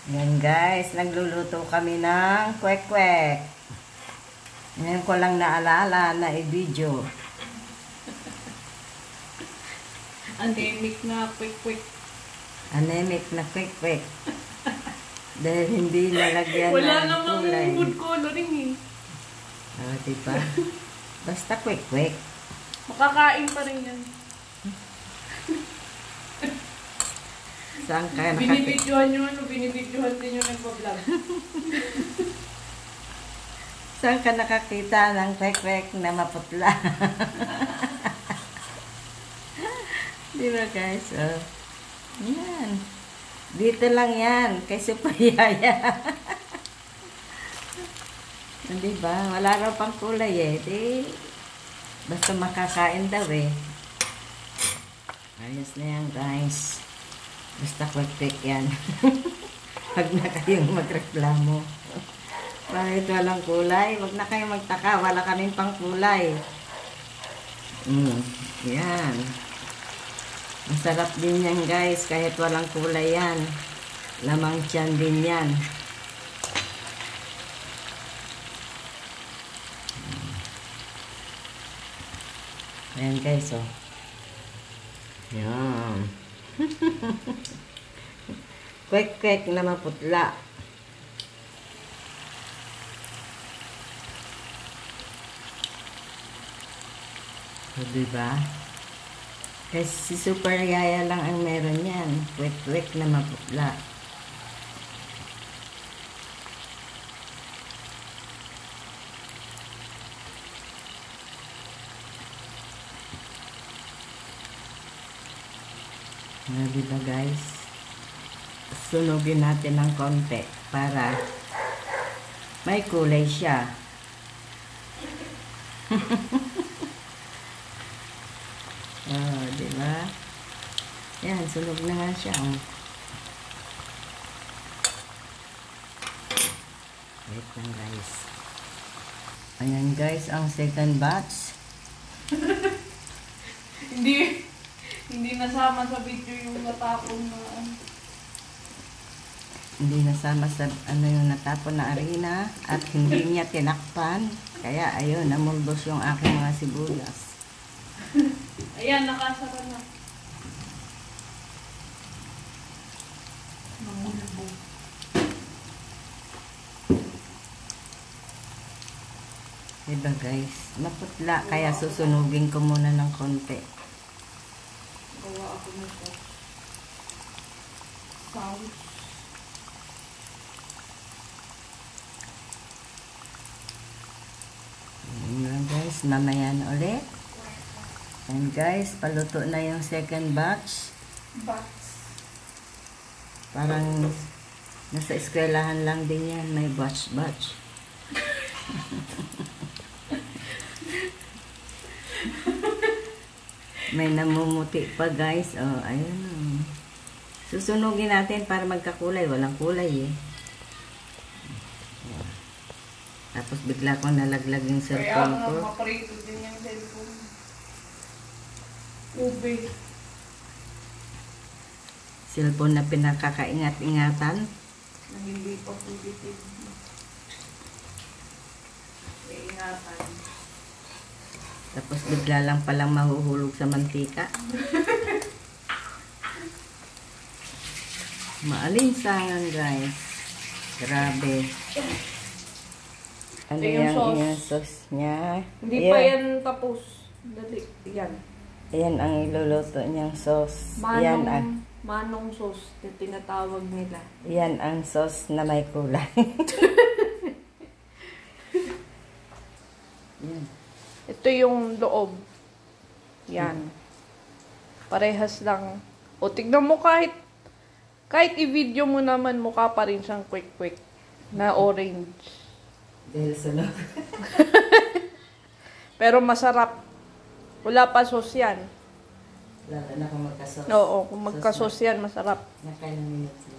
Yan guys, nagluluto kami ng kwek-kwek. Ngayon ko lang naalala na i-video. Anemic na kwek-kwek. Anemic na kwek-kwek. Dahil hindi nalagyan Wala ng namang kulay. food coloring eh. Diba? Basta kwek-kwek. Makakain pa rin yan. Saan ka Binibidyohan nyo binibidyohan din yung nagpa-vlog. Saan ka nakakita ng kwek-kwek na maputla? Diba guys? Oh. Yan. Dito lang yan. Kay Super Yaya. Diba? Wala raw pang kulay eh. Di, basta makakain daw eh. Ayos na yan guys. Basta kwek-kwek yan. Huwag na kayong magreklamo. Bakit walang kulay? Huwag na kayong magtaka. Wala kaming pang kulay. Yan. Masarap din yan guys. Kahit walang kulay yan. Lamang tiyan din yan. Ayan guys oh. Yan. Kwek-kwek na maputla. O, diba? Kasi si Super Yaya lang ang meron yan. Kwek-kwek na maputla. Diba guys? Sunugin natin ng konti para may kulay siya. Oh, diba? Yan, sunog na nga siya. Wait lang guys. Ayan guys, ang second batch. Hindi nasama sa video yung natapon na Hindi nasama sa yung natapon na arena at hindi niya tinakpan. Kaya ayun, namulbos yung aking mga sibuyas. Ayan, nakasara na. Namulbog. Diba guys? Maputla. Kaya susunugin ko muna ng konti. Gawa ako nito. Sauce. Ayan guys, mamaya na ulit. And guys, paluto na yung second batch. Parang nasa eskwelahan lang din yan. May batch-batch. May namumuti pa guys. Oh, ayun. Oh. Susunugin natin para magkakulay. Walang kulay eh. Tapos bigla kong nalaglag yung cellphone ko. Kaya maparito din yung cellphone. Ube. Cellphone na pinakakaingat-ingatan. Na hindi pa positive. Ingatan. Tapos bigla lang palang mahuhulog sa mantika. Maalinsangan guys. Grabe. Ano yung sauce niya? Hindi pa yan tapos. Dali. Yan. Ayan ang iluluto niyang sauce. Manong sauce na tinatawag nila. Yan ang sauce na may kulay. Yan. Ito yung loob. Yan. Parehas lang. O, tignan mo kahit i-video mo naman, mukha pa rin siyang kwek-kwek na orange. Dahil sa loob. Pero masarap. Wala pa sauce yan. Lalo na kung magka-sauce. Oo, kung magka-sauce yan, masarap. Nakailang minutes na.